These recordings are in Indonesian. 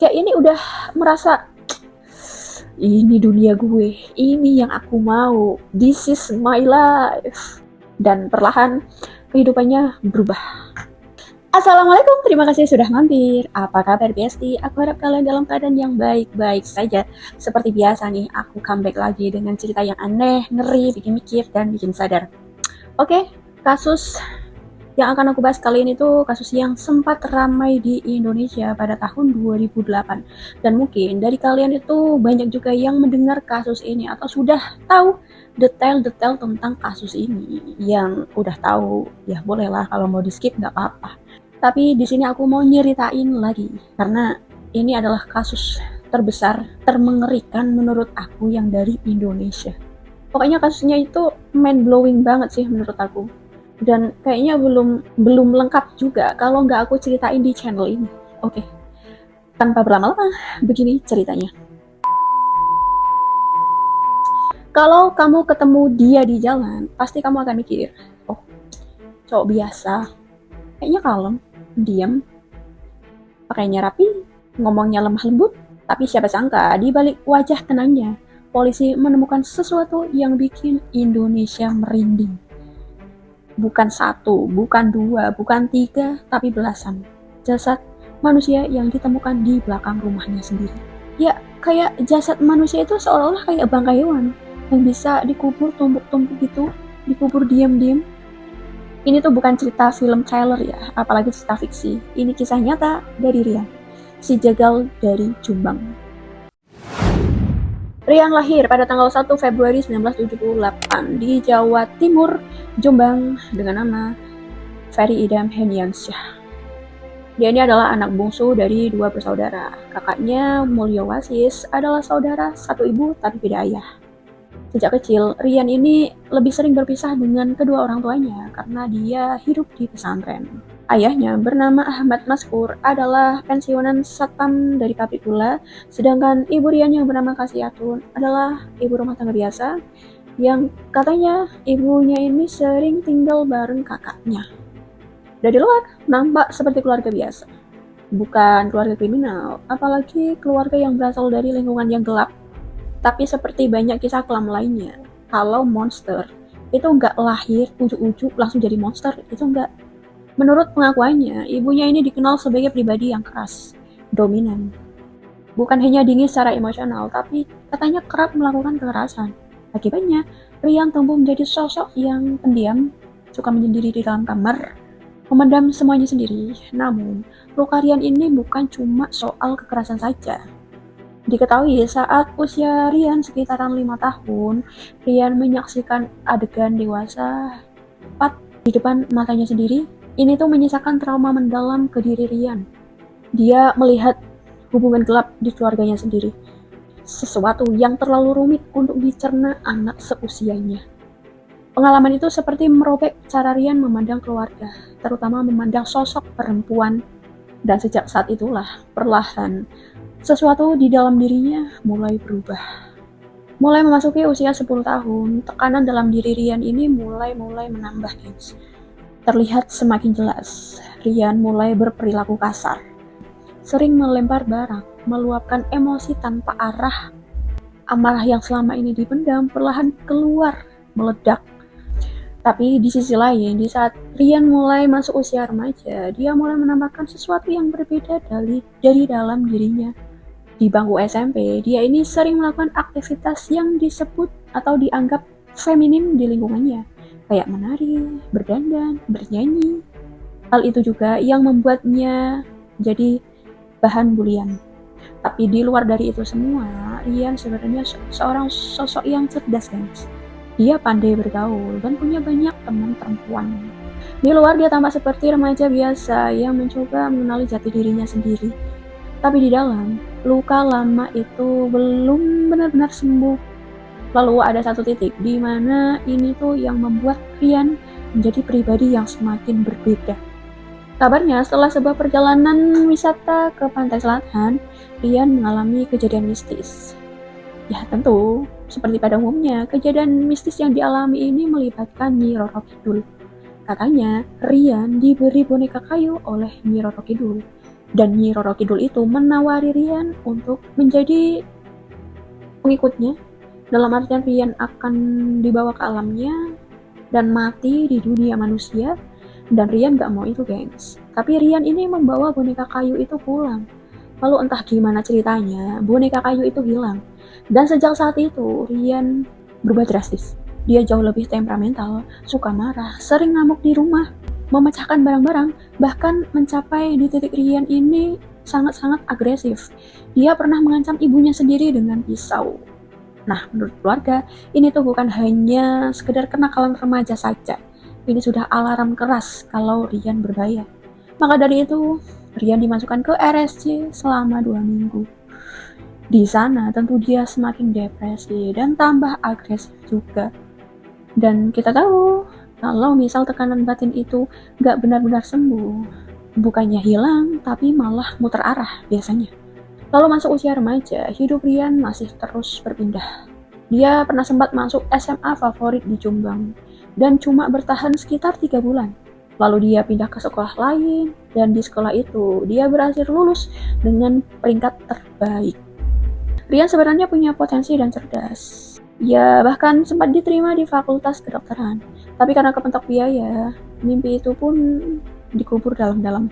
Kayak ini udah merasa, ini dunia gue, ini yang aku mau, this is my life. Dan perlahan kehidupannya berubah. Assalamualaikum, terima kasih sudah mampir. Apa kabar Besti? Aku harap kalian dalam keadaan yang baik-baik saja. Seperti biasa nih, aku comeback lagi dengan cerita yang aneh, ngeri, bikin mikir, dan bikin sadar. Oke, kasus yang akan aku bahas kali ini tuh kasus yang sempat ramai di Indonesia pada tahun 2008. Dan mungkin dari kalian itu banyak juga yang mendengar kasus ini atau sudah tahu detail-detail tentang kasus ini. Yang udah tahu, ya bolehlah kalau mau di skip nggak apa-apa. Tapi di sini aku mau nyeritain lagi karena ini adalah kasus terbesar, termengerikan menurut aku yang dari Indonesia. Pokoknya kasusnya itu mind blowing banget sih menurut aku. Dan kayaknya belum lengkap juga kalau nggak aku ceritain di channel ini. Oke, tanpa berlama-lama, begini ceritanya. Kalau kamu ketemu dia di jalan, pasti kamu akan mikir, oh, cowok biasa, kayaknya kalem, diam, pakainya rapi, ngomongnya lemah lembut, tapi siapa sangka di balik wajah tenangnya, polisi menemukan sesuatu yang bikin Indonesia merinding. Bukan satu, bukan dua, bukan tiga, tapi belasan jasad manusia yang ditemukan di belakang rumahnya sendiri. Ya, kayak jasad manusia itu seolah-olah kayak bangkai hewan yang bisa dikubur tumpuk-tumpuk gitu, dikubur diam-diam. Ini tuh bukan cerita film trailer ya, apalagi cerita fiksi. Ini kisah nyata dari Rian, si jagal dari Jombang. Rian lahir pada tanggal 1 Februari 1978 di Jawa Timur, Jombang, dengan nama Ferry Idam Heniansyah. Dia ini adalah anak bungsu dari dua bersaudara. Kakaknya Mulyo Wasis adalah saudara satu ibu tapi beda ayah. Sejak kecil, Rian ini lebih sering berpisah dengan kedua orang tuanya karena dia hidup di pesantren. Ayahnya bernama Ahmad Maskur adalah pensiunan satpam dari pabrik gula, sedangkan ibu Rian yang bernama Kasiatun adalah ibu rumah tangga biasa yang katanya ibunya ini sering tinggal bareng kakaknya. Dari luar, nampak seperti keluarga biasa. Bukan keluarga kriminal, apalagi keluarga yang berasal dari lingkungan yang gelap. Tapi seperti banyak kisah kelam lainnya, kalau monster itu nggak lahir ujuk-ujuk langsung jadi monster, itu nggak. Menurut pengakuannya, ibunya ini dikenal sebagai pribadi yang keras, dominan. Bukan hanya dingin secara emosional, tapi katanya kerap melakukan kekerasan. Akibatnya, Rian tumbuh menjadi sosok yang pendiam, suka menyendiri di dalam kamar, memendam semuanya sendiri. Namun, luka Rian ini bukan cuma soal kekerasan saja. Diketahui saat usia Rian sekitaran 5 tahun, Rian menyaksikan adegan dewasa tepat di depan matanya sendiri. Ini tuh menyisakan trauma mendalam ke diri Rian. Dia melihat hubungan gelap di keluarganya sendiri. Sesuatu yang terlalu rumit untuk dicerna anak seusianya. Pengalaman itu seperti merobek cara Rian memandang keluarga, terutama memandang sosok perempuan. Dan sejak saat itulah, perlahan, sesuatu di dalam dirinya mulai berubah. Mulai memasuki usia 10 tahun, tekanan dalam diri Rian ini mulai menambah, guys. Terlihat semakin jelas, Rian mulai berperilaku kasar. Sering melempar barang, meluapkan emosi tanpa arah. Amarah yang selama ini dipendam perlahan keluar, meledak. Tapi di sisi lain, di saat Rian mulai masuk usia remaja, dia mulai menambahkan sesuatu yang berbeda dari dalam dirinya. Di bangku SMP, dia ini sering melakukan aktivitas yang disebut atau dianggap feminim di lingkungannya, kayak menari, berdandan, bernyanyi. Hal itu juga yang membuatnya jadi bahan bulian. Tapi di luar dari itu semua, Rian sebenarnya seorang sosok yang cerdas, guys. Dia pandai bergaul dan punya banyak teman perempuan. Di luar dia tampak seperti remaja biasa yang mencoba mengenali jati dirinya sendiri. Tapi di dalam, luka lama itu belum benar-benar sembuh. Lalu ada satu titik di mana ini tuh yang membuat Rian menjadi pribadi yang semakin berbeda. Kabarnya setelah sebuah perjalanan wisata ke pantai selatan, Rian mengalami kejadian mistis. Ya tentu, seperti pada umumnya, kejadian mistis yang dialami ini melibatkan Nyi Roro Kidul. Katanya, Rian diberi boneka kayu oleh Nyi Roro Kidul. Dan Nyi Roro Kidul itu menawari Rian untuk menjadi pengikutnya, dalam artian Rian akan dibawa ke alamnya dan mati di dunia manusia. Dan Rian gak mau itu, gengs. Tapi Rian ini membawa boneka kayu itu pulang. Lalu entah gimana ceritanya, boneka kayu itu hilang. Dan sejak saat itu, Rian berubah drastis. Dia jauh lebih temperamental, suka marah, sering ngamuk di rumah, memecahkan barang-barang, bahkan mencapai di titik Rian ini sangat-sangat agresif. Dia pernah mengancam ibunya sendiri dengan pisau. Nah, menurut keluarga, ini tuh bukan hanya sekedar kenakalan remaja saja. Ini sudah alarm keras kalau Rian berbahaya. Maka dari itu, Rian dimasukkan ke RSC selama 2 minggu. Di sana tentu dia semakin depresi dan tambah agresif juga. Dan kita tahu, kalau misal tekanan batin itu gak benar-benar sembuh, bukannya hilang, tapi malah muter arah biasanya. Lalu masuk usia remaja, hidup Rian masih terus berpindah. Dia pernah sempat masuk SMA favorit di Jombang, dan cuma bertahan sekitar 3 bulan. Lalu dia pindah ke sekolah lain, dan di sekolah itu dia berhasil lulus dengan peringkat terbaik. Rian sebenarnya punya potensi dan cerdas. Ya, bahkan sempat diterima di fakultas kedokteran. Tapi karena kepentok biaya, mimpi itu pun dikubur dalam-dalam.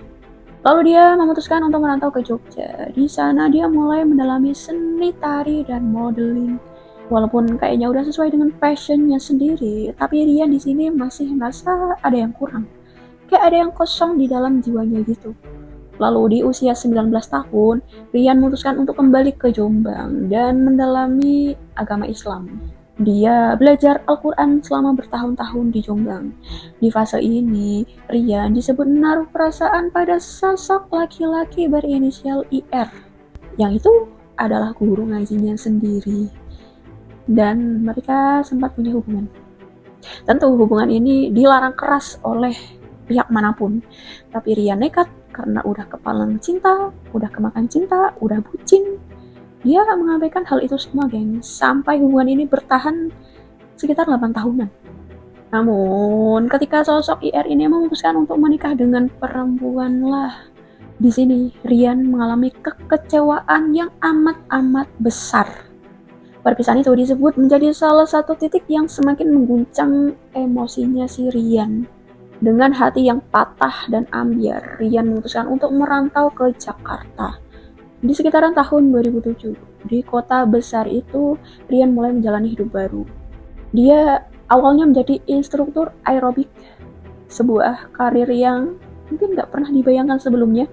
Lalu dia memutuskan untuk merantau ke Jogja. Di sana dia mulai mendalami seni tari dan modeling. Walaupun kayaknya udah sesuai dengan passionnya sendiri, tapi Rian di sini masih merasa ada yang kurang. Kayak ada yang kosong di dalam jiwanya gitu. Lalu di usia 19 tahun, Rian memutuskan untuk kembali ke Jombang dan mendalami agama Islam. Dia belajar Al-Quran selama bertahun-tahun di Jombang. Di fase ini, Rian disebut menaruh perasaan pada sosok laki-laki berinisial IR. Yang itu adalah guru ngajinya sendiri. Dan mereka sempat punya hubungan. Tentu hubungan ini dilarang keras oleh pihak manapun. Tapi Rian nekat karena udah kepalang cinta, udah kemakan cinta, udah bucin. Dia mengabaikan hal itu semua, geng. Sampai hubungan ini bertahan sekitar 8 tahunan. Namun, ketika sosok IR ini memutuskan untuk menikah dengan perempuan lah, di sini Rian mengalami kekecewaan yang amat-amat besar. Perpisahan itu disebut menjadi salah satu titik yang semakin mengguncang emosinya si Rian. Dengan hati yang patah dan ambyar, Rian memutuskan untuk merantau ke Jakarta. Di sekitaran tahun 2007, di kota besar itu, Rian mulai menjalani hidup baru. Dia awalnya menjadi instruktur aerobik, sebuah karir yang mungkin gak pernah dibayangkan sebelumnya.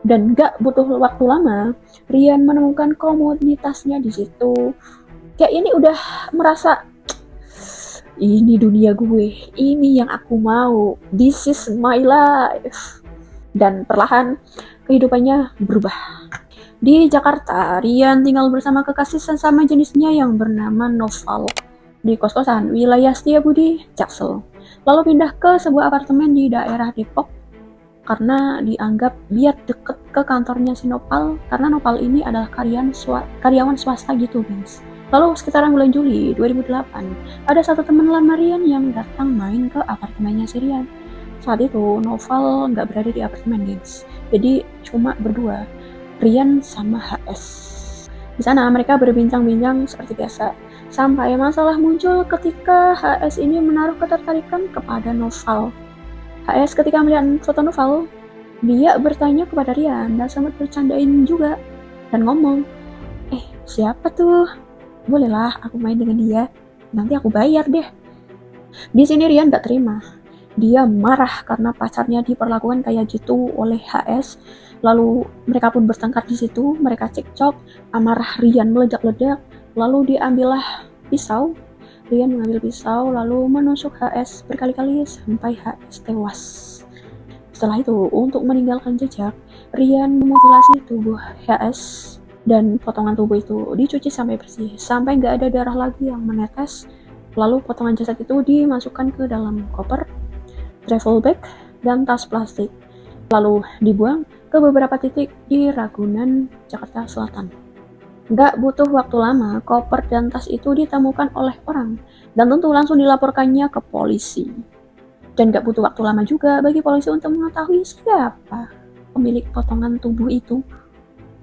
Dan gak butuh waktu lama, Rian menemukan komunitasnya di situ. Kayak ini udah merasa, ini dunia gue, ini yang aku mau, this is my life. Dan perlahan kehidupannya berubah. Di Jakarta, Rian tinggal bersama kekasih sesama jenisnya yang bernama Noval di kos-kosan wilayah Setiabudi, Jaksel. Lalu pindah ke sebuah apartemen di daerah Depok karena dianggap biar deket ke kantornya si Nopal, karena Nopal ini adalah karyawan swasta gitu, guys. Lalu sekitaran bulan Juli 2008, ada satu teman lama Rian yang datang main ke apartemennya si Rian. Saat itu Noval nggak berada di apartemen, guys. Jadi cuma berdua, Rian sama HS. Di sana mereka berbincang-bincang seperti biasa, sampai masalah muncul ketika HS ini menaruh ketertarikan kepada Noval. HS ketika melihat foto Noval, dia bertanya kepada Rian dan sempat bercandain juga dan ngomong, siapa tuh? Bolehlah aku main dengan dia, nanti aku bayar deh. Di sini Rian gak terima. Dia marah karena pacarnya diperlakukan kayak gitu oleh HS. Lalu mereka pun bertengkar di situ, mereka cekcok, amarah Rian meledak-ledak, lalu diambillah pisau. Rian mengambil pisau lalu menusuk HS berkali-kali sampai HS tewas. Setelah itu, untuk meninggalkan jejak, Rian memutilasi tubuh HS dan potongan tubuh itu dicuci sampai bersih, sampai gak ada darah lagi yang menetes. Lalu potongan jasad itu dimasukkan ke dalam koper, travel bag, dan tas plastik. Lalu dibuang ke beberapa titik di Ragunan, Jakarta Selatan. Gak butuh waktu lama, koper dan tas itu ditemukan oleh orang, dan tentu langsung dilaporkannya ke polisi. Dan gak butuh waktu lama juga bagi polisi untuk mengetahui siapa pemilik potongan tubuh itu.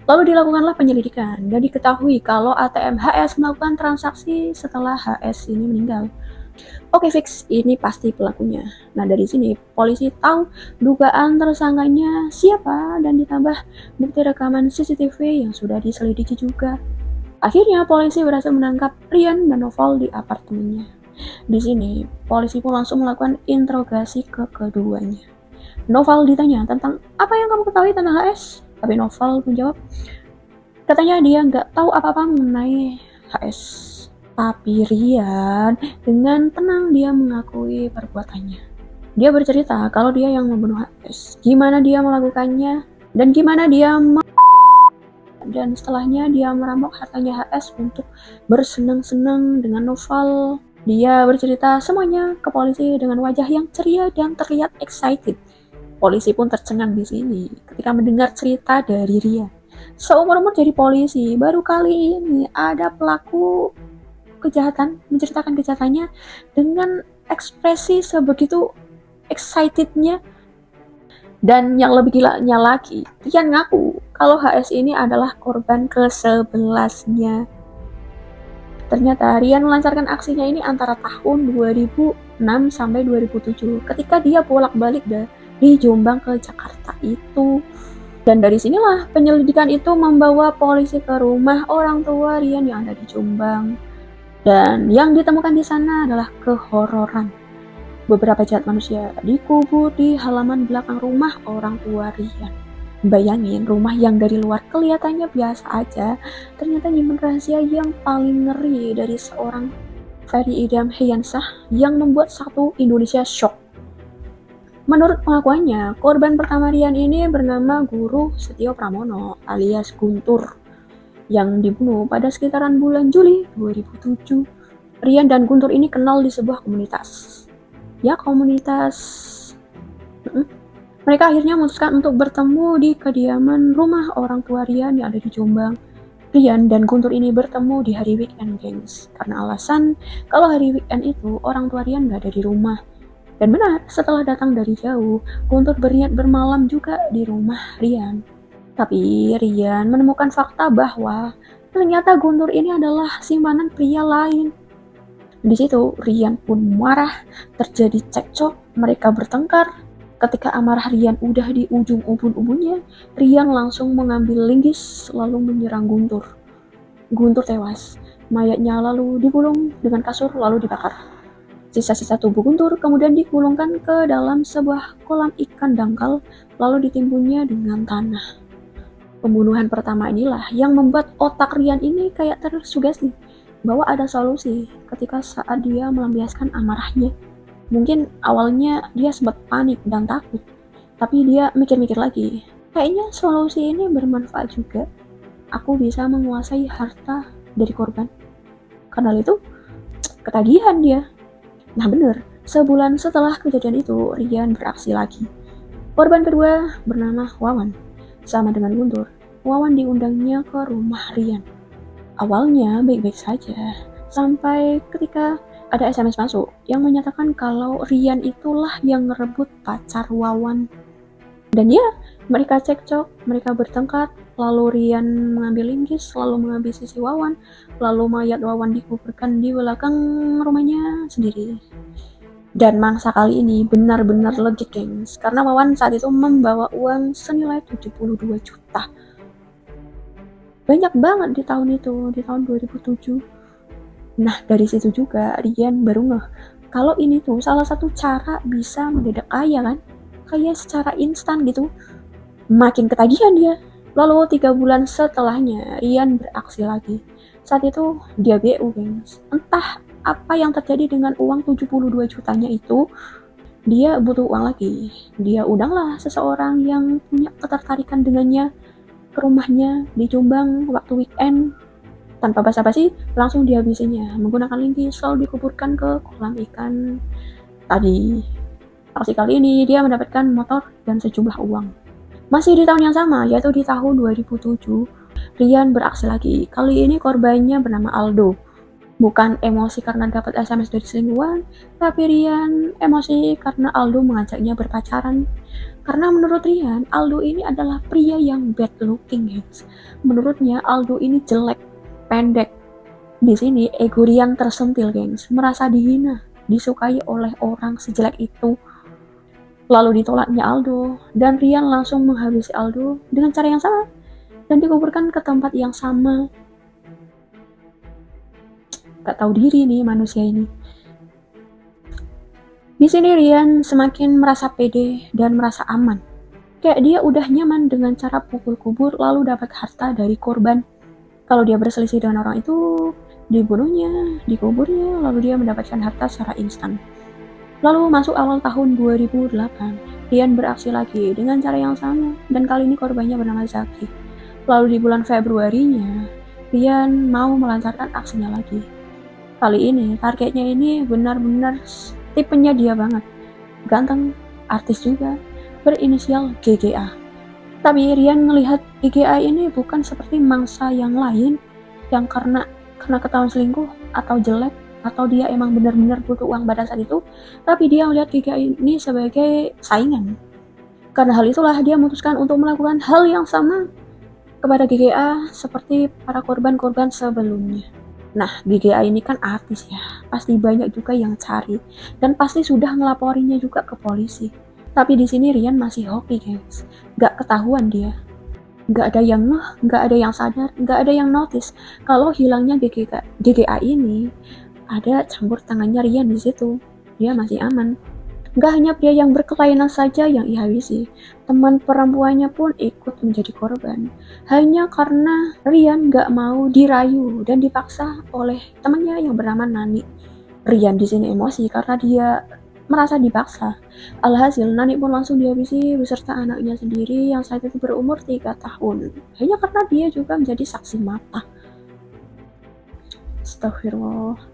Lalu dilakukanlah penyelidikan dan diketahui kalau ATM HS melakukan transaksi setelah HS ini meninggal. Oke, fix, ini pasti pelakunya. Nah, dari sini polisi tahu dugaan tersangkanya siapa dan ditambah bukti rekaman CCTV yang sudah diselidiki juga. Akhirnya polisi berhasil menangkap Rian dan Noval di apartemennya. Di sini polisi pun langsung melakukan interogasi ke keduanya. Noval ditanya tentang apa yang kamu ketahui tentang HS, tapi Noval menjawab katanya dia nggak tahu apa-apa mengenai HS. Tapi Rian dengan tenang dia mengakui perbuatannya. Dia bercerita kalau dia yang membunuh HS, gimana dia melakukannya, dan gimana dia dan setelahnya dia merampok hartanya HS untuk bersenang-senang dengan Noval. Dia bercerita semuanya ke polisi dengan wajah yang ceria dan terlihat excited. Polisi pun tercengang di sini ketika mendengar cerita dari Rian. Seumur-umur jadi polisi, baru kali ini ada pelaku kejahatan menceritakan kejahatannya dengan ekspresi sebegitu excitednya. Dan yang lebih gilanya lagi, Rian ngaku kalau HS ini adalah korban ke-11-nya. Ternyata Rian melancarkan aksinya ini antara tahun 2006 sampai 2007 ketika dia bolak-balik dari Jombang ke Jakarta itu. Dan dari sinilah penyelidikan itu membawa polisi ke rumah orang tua Rian yang ada di Jombang. Dan yang ditemukan di sana adalah kehororan. Beberapa jasad manusia dikubur di halaman belakang rumah orang tua Rian. Bayangin, rumah yang dari luar kelihatannya biasa aja, ternyata nyimpen rahasia yang paling ngeri dari seorang Ferry Idam Heiansyah yang membuat satu Indonesia shock. Menurut pengakuannya, korban pertama Rian ini bernama Guru Setio Pramono alias Guntur yang dibunuh pada sekitaran bulan Juli 2007. Rian dan Guntur ini kenal di sebuah komunitas. Ya, komunitas. Mereka akhirnya memutuskan untuk bertemu di kediaman rumah orang tua Rian yang ada di Jombang. Rian dan Guntur ini bertemu di hari weekend, gengs. Karena alasan kalau hari weekend itu orang tua Rian gak ada di rumah. Dan benar, setelah datang dari jauh, Guntur berniat bermalam juga di rumah Rian. Tapi Rian menemukan fakta bahwa ternyata Guntur ini adalah simpanan pria lain. Di situ Rian pun marah, terjadi cekcok, mereka bertengkar. Ketika amarah Rian udah di ujung ubun-ubunnya, Rian langsung mengambil linggis lalu menyerang Guntur. Guntur tewas, mayatnya lalu digulung dengan kasur lalu dibakar. Sisa-sisa tubuh Guntur kemudian digulungkan ke dalam sebuah kolam ikan dangkal lalu ditimbunnya dengan tanah. Pembunuhan pertama inilah yang membuat otak Rian ini kayak tersugesti bahwa ada solusi ketika saat dia melampiaskan amarahnya. Mungkin awalnya dia sempat panik dan takut, tapi dia mikir-mikir lagi. Kayaknya solusi ini bermanfaat juga. Aku bisa menguasai harta dari korban. Karena itu, ketagihan dia. Nah bener, sebulan setelah kejadian itu, Rian beraksi lagi. Korban kedua bernama Wawan. Sama dengan Guntur, Wawan diundangnya ke rumah Rian. Awalnya baik-baik saja, sampai ketika ada SMS masuk yang menyatakan kalau Rian itulah yang ngerebut pacar Wawan. Dan ya, mereka cekcok, mereka bertengkar, lalu Rian mengambil linggis, lalu mengambil sisi Wawan, lalu mayat Wawan dikuburkan di belakang rumahnya sendiri. Dan mangsa kali ini benar-benar legit, gengs, karena Wawan saat itu membawa uang senilai 72 juta. Banyak banget di tahun itu, di tahun 2007. Nah, dari situ juga Rian baru ngeh kalau ini tuh salah satu cara bisa mendadak kaya kan, kayak secara instan gitu. Makin ketagihan dia. Lalu 3 bulan setelahnya Rian beraksi lagi. Saat itu dia BU, gengs. Entah apa yang terjadi dengan uang 72 jutanya itu, dia butuh uang lagi. Dia undanglah seseorang yang punya ketertarikan dengannya ke rumahnya di Jombang waktu weekend. Tanpa basa-basi, langsung dihabisinya menggunakan linggis lalu dikuburkan ke kolam ikan tadi. Aksi kali ini dia mendapatkan motor dan sejumlah uang. Masih di tahun yang sama, yaitu di tahun 2007, Rian beraksi lagi. Kali ini korbannya bernama Aldo. Bukan emosi karena dapat SMS dari selingkuhan, tapi Rian emosi karena Aldo mengajaknya berpacaran. Karena menurut Rian, Aldo ini adalah pria yang bad looking, guys. Menurutnya Aldo ini jelek, pendek. Di sini ego Rian tersentil, gengs. Merasa dihina, disukai oleh orang sejelek itu. Lalu ditolaknya Aldo, dan Rian langsung menghabisi Aldo dengan cara yang sama dan dikuburkan ke tempat yang sama. Gak tahu diri nih manusia ini. Di sini Rian semakin merasa pede dan merasa aman. Kayak dia udah nyaman dengan cara pukul kubur lalu dapat harta dari korban. Kalau dia berselisih dengan orang itu, dibunuhnya, dikuburnya, lalu dia mendapatkan harta secara instan. Lalu masuk awal tahun 2008, Rian beraksi lagi dengan cara yang sama dan kali ini korbannya bernama Zaki. Lalu di bulan Februarinya, Rian mau melancarkan aksinya lagi. Kali ini targetnya ini benar-benar tipenya dia banget. Ganteng, artis juga, berinisial GGA. Tapi Rian melihat GGA ini bukan seperti mangsa yang lain yang karena ketahuan selingkuh atau jelek atau dia emang benar-benar butuh uang pada saat itu, tapi dia melihat GGA ini sebagai saingan. Karena hal itulah dia memutuskan untuk melakukan hal yang sama kepada GGA seperti para korban-korban sebelumnya. Nah, GGA ini kan artis ya, pasti banyak juga yang cari dan pasti sudah ngelaporinya juga ke polisi. Tapi di sini Rian masih hoki, guys. Gak ketahuan dia. Gak ada yang ngeh, gak ada yang sadar, gak ada yang notice kalau hilangnya GGA ini ada campur tangannya Rian di situ. Dia masih aman. Gak hanya pria yang berkelainan saja yang dihabisi, teman perempuannya pun ikut menjadi korban. Hanya karena Rian gak mau dirayu dan dipaksa oleh temannya yang bernama Nani. Rian di sini emosi karena dia merasa dipaksa. Alhasil Nani pun langsung dihabisi beserta anaknya sendiri yang saat itu berumur 3 tahun. Hanya karena dia juga menjadi saksi mata. Astagfirullah.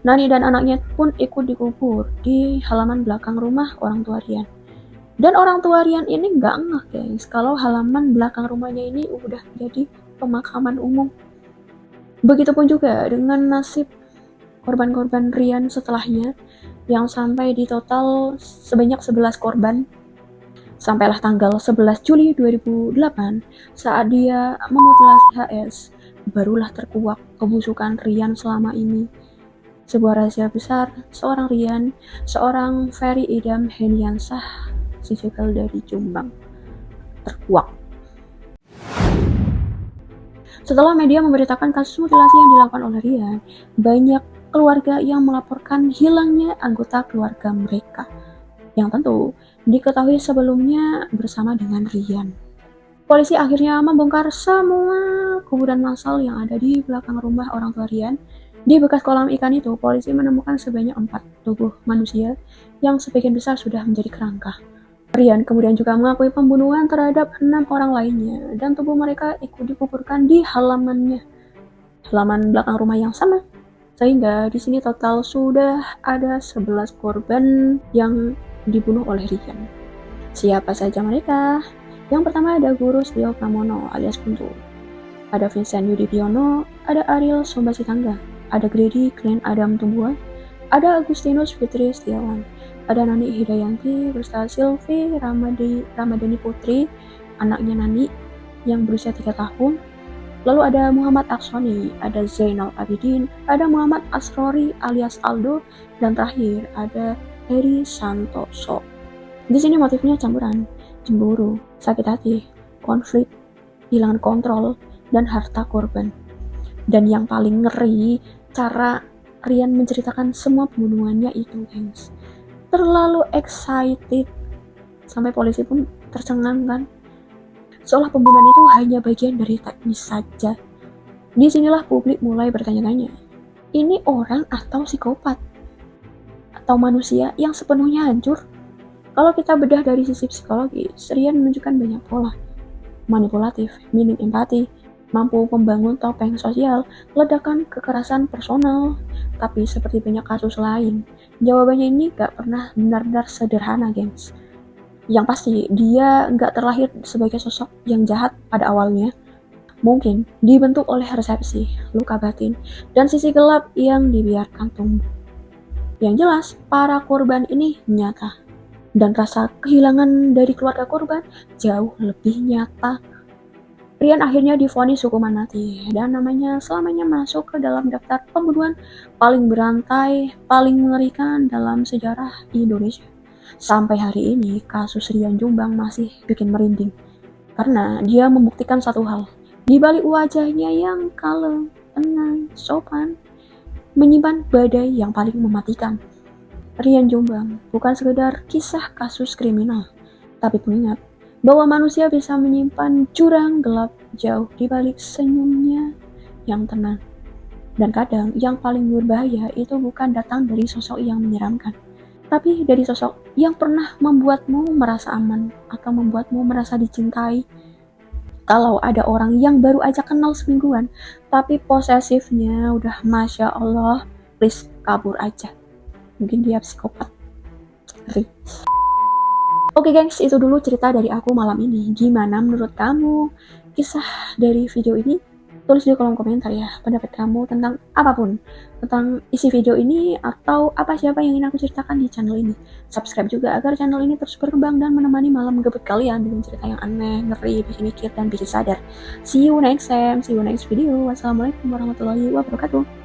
Nani dan anaknya pun ikut dikubur di halaman belakang rumah orang tua Rian. Dan orang tua Rian ini nggak ngeh, guys, kalau halaman belakang rumahnya ini udah jadi pemakaman umum. Begitupun juga dengan nasib korban-korban Rian setelahnya yang sampai di total sebanyak 11 korban. Sampailah tanggal 11 Juli 2008 saat dia memutilasi HS, barulah terkuak kebusukan Rian selama ini. Sebuah rahasia besar seorang Rian, seorang Ferry Idam Heniansah, si jegal dari Jombang, terkuak. Setelah media memberitakan kasus mutilasi yang dilakukan oleh Rian, banyak keluarga yang melaporkan hilangnya anggota keluarga mereka, yang tentu diketahui sebelumnya bersama dengan Rian. Polisi akhirnya membongkar semua kuburan massal yang ada di belakang rumah orang tua Rian. Di bekas kolam ikan itu, polisi menemukan sebanyak 4 tubuh manusia yang sebagian besar sudah menjadi kerangka. Rian kemudian juga mengakui pembunuhan terhadap 6 orang lainnya dan tubuh mereka ikut dikuburkan di halaman belakang rumah yang sama. Sehingga di sini total sudah ada 11 korban yang dibunuh oleh Rian. Siapa saja mereka? Yang pertama ada Guru Setio Pramono alias Kuntu. Ada Vincent Yudipiono, ada Ariel Sombasitangga, ada Grady Glenn Adam Tumbuhan, ada Agustinus Fitri Setiawan, ada Nani Hidayanti beserta Sylvie Ramadhani Putri, anaknya Nani yang berusia 3 tahun. Lalu ada Muhammad Aksoni, ada Zainal Abidin, ada Muhammad Asrori alias Aldo, dan terakhir ada Heri Santoso. Di sini motifnya campuran, cemburu, sakit hati, konflik, hilang kontrol, dan harta korban. Dan yang paling ngeri, cara Rian menceritakan semua pembunuhannya itu, guys. Terlalu excited, sampai polisi pun tercengang kan. Seolah pembunuhan itu hanya bagian dari teknis saja. Disinilah publik mulai bertanya-tanya, ini orang atau psikopat? Atau manusia yang sepenuhnya hancur? Kalau kita bedah dari sisi psikologi, Rian menunjukkan banyak pola. Manipulatif, minim empati, mampu membangun topeng sosial, ledakan kekerasan personal. Tapi seperti banyak kasus lain, jawabannya ini gak pernah benar-benar sederhana, gengs. Yang pasti, dia gak terlahir sebagai sosok yang jahat pada awalnya. Mungkin dibentuk oleh resepsi, luka batin, dan sisi gelap yang dibiarkan tumbuh. Yang jelas, para korban ini nyata. dan rasa kehilangan dari keluarga korban jauh lebih nyata. Rian akhirnya divonis hukuman mati dan namanya selamanya masuk ke dalam daftar pembunuhan paling berantai, paling mengerikan dalam sejarah Indonesia. Sampai hari ini kasus Rian Jombang masih bikin merinding karena dia membuktikan satu hal. Di balik wajahnya yang kalem, tenang, sopan, menyimpan badai yang paling mematikan. Rian Jombang bukan sekedar kisah kasus kriminal, tapi pengingat bahwa manusia bisa menyimpan jurang gelap jauh di balik senyumnya yang tenang. Dan kadang yang paling berbahaya itu bukan datang dari sosok yang menyeramkan, tapi dari sosok yang pernah membuatmu merasa aman atau membuatmu merasa dicintai. Kalau ada orang yang baru aja kenal semingguan, tapi posesifnya udah Masya Allah, please kabur aja. Mungkin dia psikopat. Oke gengs, itu dulu cerita dari aku malam ini. Gimana menurut kamu kisah dari video ini? Tulis di kolom komentar ya pendapat kamu tentang apapun, tentang isi video ini atau apa siapa yang ingin aku ceritakan di channel ini. Subscribe juga agar channel ini terus berkembang dan menemani malam gebet kalian dengan cerita yang aneh, ngeri, bikin mikir, dan bikin sadar. See you next time, see you next video. Wassalamualaikum warahmatullahi wabarakatuh.